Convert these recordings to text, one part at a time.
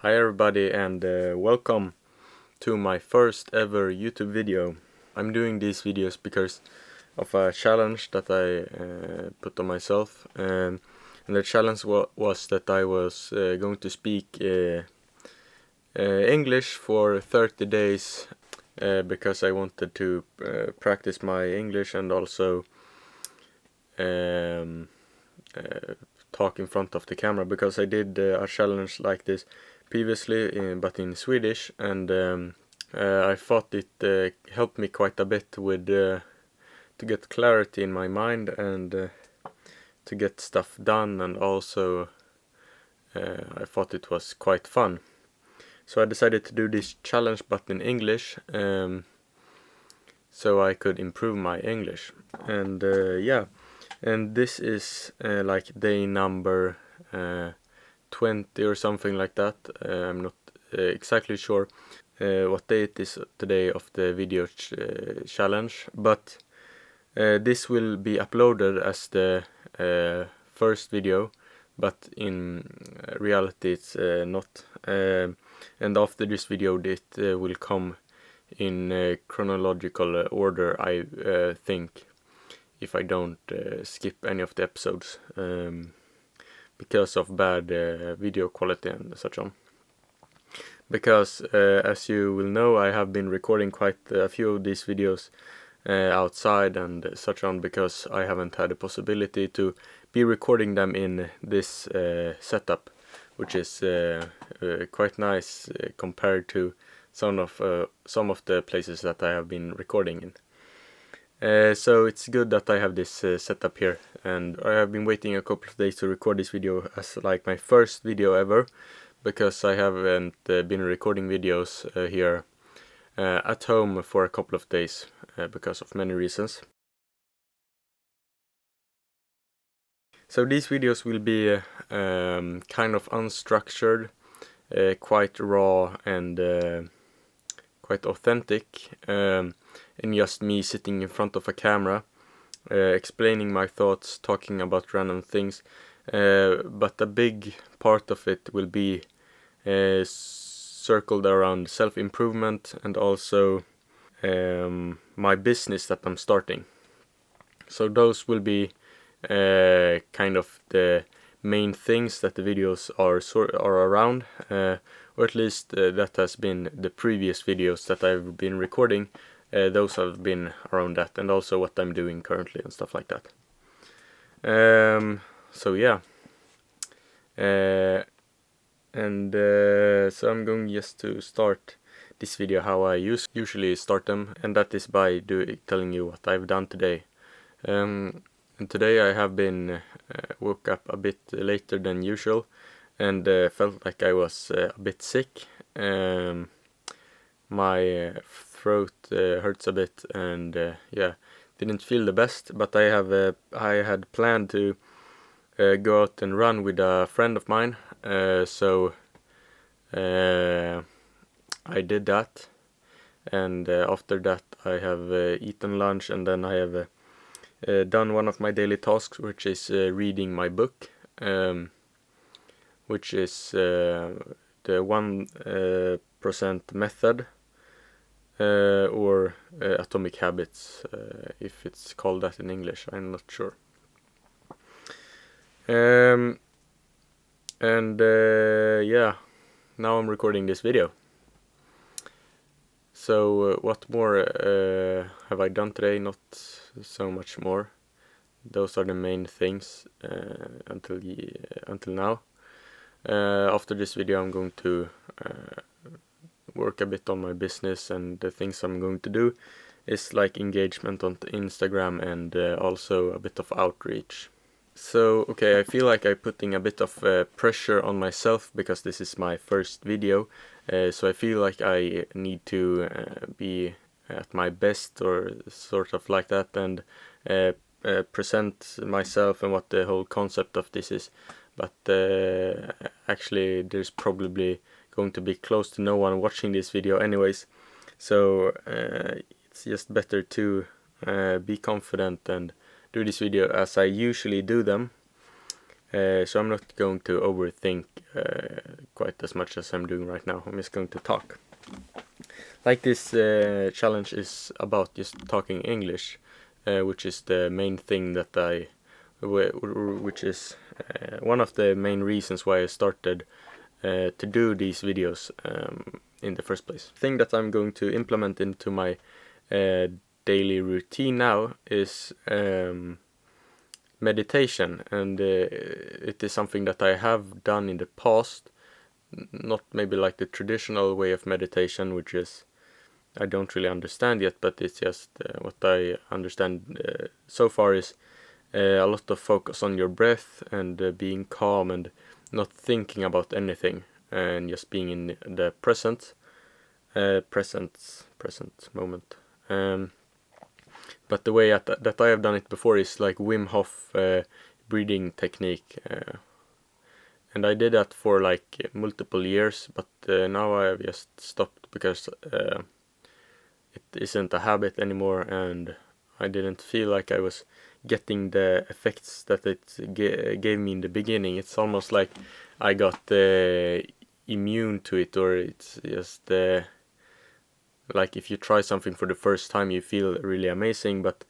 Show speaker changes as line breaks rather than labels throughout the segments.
Hi everybody and welcome to my first ever YouTube video. I'm doing these videos because of a challenge that I put on myself, and the challenge was that I was going to speak English for 30 days because I wanted to practice my English and also talk in front of the camera, because I did a challenge like this previously but in Swedish, and I thought it helped me quite a bit with to get clarity in my mind and to get stuff done, and also I thought it was quite fun. So I decided to do this challenge but in English, so I could improve my English. And yeah, and this is like day number 20 or something like that. I'm not exactly sure what day it is today of the video challenge, but this will be uploaded as the first video, but in reality it's not. And after this video it will come in chronological order, I think, if I don't skip any of the episodes because of bad video quality and such on. Because as you will know, I have been recording quite a few of these videos outside and such on, because I haven't had the possibility to be recording them in this setup, which is quite nice compared to some of the places that I have been recording in. So it's good that I have this setup here, and I have been waiting a couple of days to record this video as like my first video ever, because I haven't been recording videos here at home for a couple of days because of many reasons. So these videos will be kind of unstructured, quite raw and quite authentic, and just me sitting in front of a camera, explaining my thoughts, talking about random things, but a big part of it will be circled around self-improvement and also my business that I'm starting. So those will be kind of the main things that the videos are around, or at least that has been the previous videos that I've been recording. Those have been around that, and also what I'm doing currently and stuff like that. So yeah, so I'm going just to start this video how I usually start them, and that is by telling you what I've done today. And today I have been woke up a bit later than usual, and felt like I was a bit sick. My throat hurts a bit, and yeah, didn't feel the best. But I had planned to go out and run with a friend of mine, so I did that, and after that I have eaten lunch, and then I have done one of my daily tasks, which is reading my book, which is the 1% method, or Atomic Habits, if it's called that in English. I'm not sure. And yeah, now I'm recording this video. So what more have I done today? Not so much more. Those are the main things until now. After this video I'm going to work a bit on my business, and the things I'm going to do is like engagement on Instagram and also a bit of outreach. So okay, I feel like I'm putting a bit of pressure on myself because this is my first video, so I feel like I need to be at my best, or sort of like that, and present myself and what the whole concept of this is. But actually there's probably going to be close to no one watching this video anyways, so it's just better to be confident and do this video as I usually do them. So I'm not going to overthink quite as much as I'm doing right now. I'm just going to talk. Like this challenge is about just talking English, which is the main thing that which is one of the main reasons why I started to do these videos in the first place. The thing that I'm going to implement into my daily routine now is meditation, and it is something that I have done in the past, not maybe like the traditional way of meditation, which is I don't really understand yet, but it's just what I understand so far is a lot of focus on your breath and being calm and not thinking about anything and just being in the present moment. But the way that I have done it before is like Wim Hof breathing technique, and I did that for like multiple years, but now I have just stopped because it isn't a habit anymore, and I didn't feel like I was getting the effects that it gave me in the beginning. It's almost like I got immune to it, or it's just like if you try something for the first time you feel really amazing, but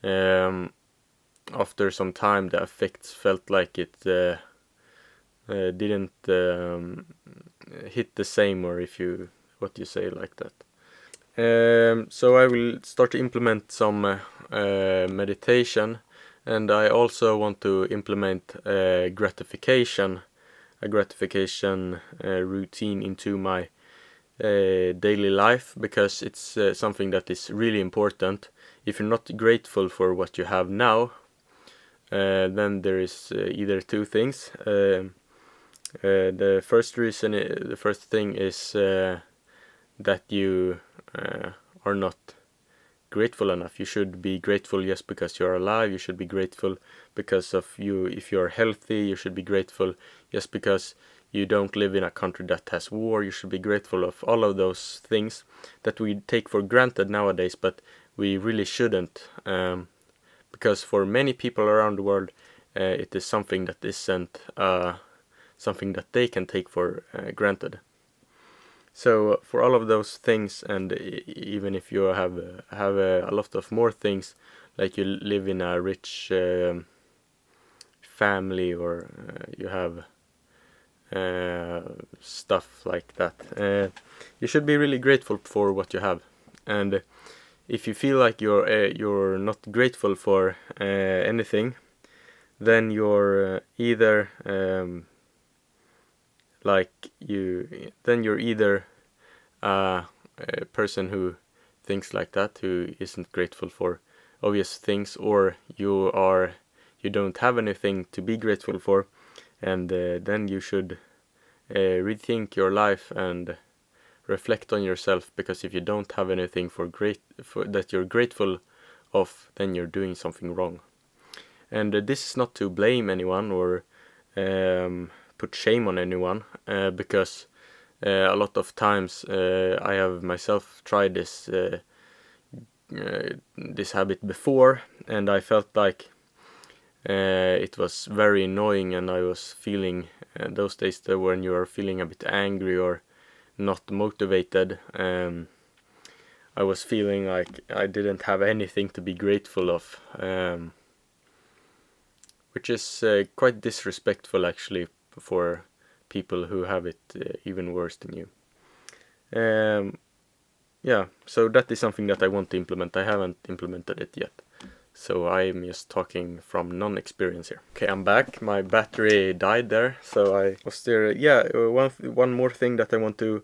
after some time the effects felt like it didn't hit the same, or if you what you say like that. So I will start to implement some meditation, and I also want to implement a gratification routine into my daily life, because it's something that is really important. If you're not grateful for what you have now, then there is either two things. The first thing is that you are not grateful enough. You should be grateful just because you're alive. You should be grateful because of you. If you're healthy, you should be grateful just because you don't live in a country that has war. You should be grateful of all of those things that we take for granted nowadays, but we really shouldn't, because for many people around the world it is something that isn't something that they can take for granted. So for all of those things, and even if you have a lot of more things, like you live in a rich family, or you have stuff like that, you should be really grateful for what you have. And if you feel like you're not grateful for anything, then you're either you're either a person who thinks like that, who isn't grateful for obvious things, or you don't have anything to be grateful for, and then you should rethink your life and reflect on yourself, because if you don't have anything that you're grateful of, then you're doing something wrong. And this is not to blame anyone or put shame on anyone, because a lot of times I have myself tried this habit before, and I felt like it was very annoying, and I was feeling those days when you are feeling a bit angry or not motivated, I was feeling like I didn't have anything to be grateful of, which is quite disrespectful actually for people who have it even worse than you. Yeah, so that is something that I want to implement. I haven't implemented it yet, so I'm just talking from non-experience here. Okay, I'm back. My battery died there, so I was there. Yeah, one more thing that I want to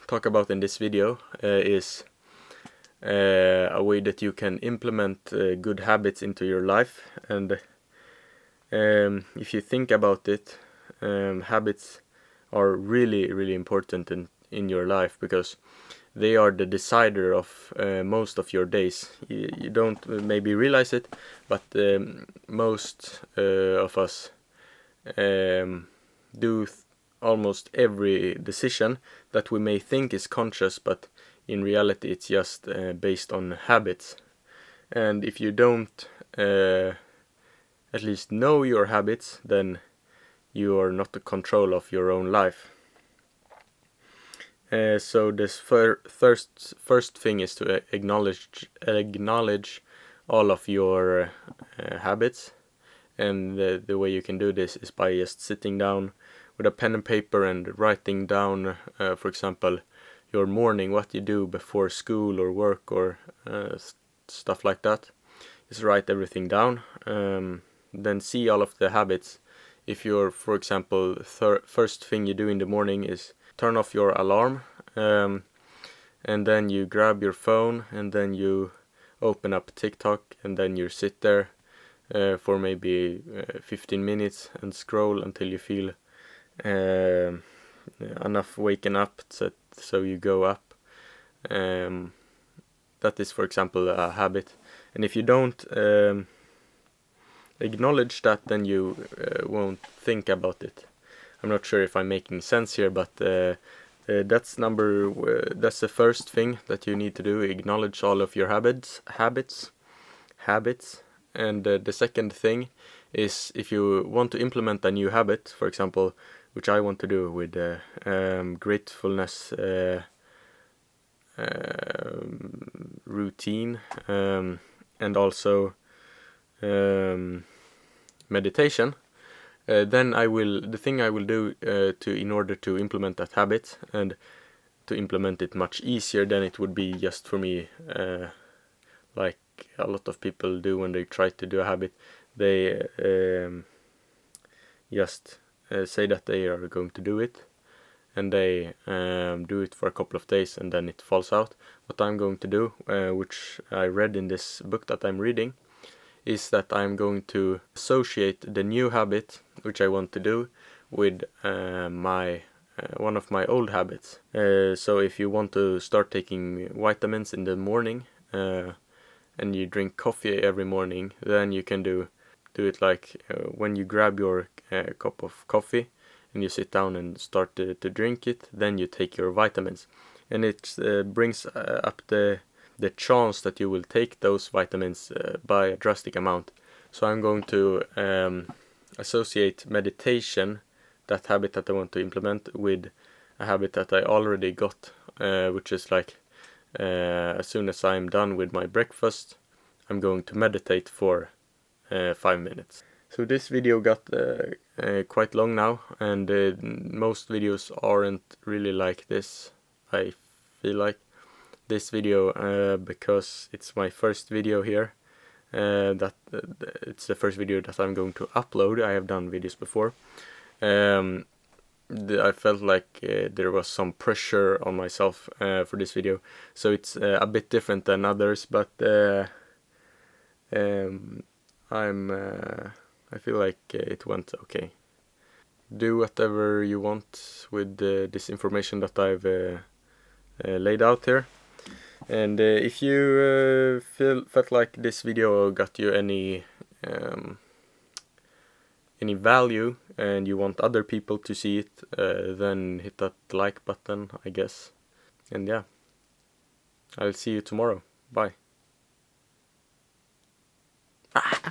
talk about in this video is a way that you can implement good habits into your life. And if you think about it, habits are really, really important in your life, because they are the decider of most of your days. You don't maybe realize it, but most of us do almost every decision that we may think is conscious, but in reality it's just based on habits. And if you don't at least know your habits, then you are not in control of your own life. So this first thing is to acknowledge all of your habits, and the way you can do this is by just sitting down with a pen and paper and writing down, for example, your morning, what you do before school or work or stuff like that. Just write everything down. Then see all of the habits. If you're, for example, first thing you do in the morning is turn off your alarm, and then you grab your phone, and then you open up TikTok, and then you sit there for maybe 15 minutes and scroll until you feel enough waking up so you go up. That is, for example, a habit. And if you don't acknowledge that, then you won't think about it. I'm not sure if I'm making sense here, but that's the first thing that you need to do. Acknowledge all of your habits. And the second thing is, if you want to implement a new habit, for example, which I want to do with gratefulness routine, and also meditation, then the thing I will do in order to implement that habit, and to implement it much easier than it would be just for me, like a lot of people do when they try to do a habit. They just say that they are going to do it, and they do it for a couple of days, and then it falls out. What I'm going to do, which I read in this book that I'm reading, is that I'm going to associate the new habit, which I want to do, with one of my old habits. So if you want to start taking vitamins in the morning, and you drink coffee every morning, then you can do it like when you grab your cup of coffee and you sit down and start to drink it, then you take your vitamins, and it brings up the chance that you will take those vitamins by a drastic amount. So I'm going to associate meditation, that habit that I want to implement, with a habit that I already got, which is like as soon as I'm done with my breakfast, I'm going to meditate for 5 minutes. So this video got quite long now, and most videos aren't really like this. I feel like this video, because it's my first video here, it's the first video that I'm going to upload. I have done videos before. I felt like there was some pressure on myself for this video, so it's a bit different than others, but I feel like it went okay. Do whatever you want with this information that I've laid out here. And if you felt like this video got you any value, and you want other people to see it, then hit that like button, I guess. And yeah, I'll see you tomorrow. Bye.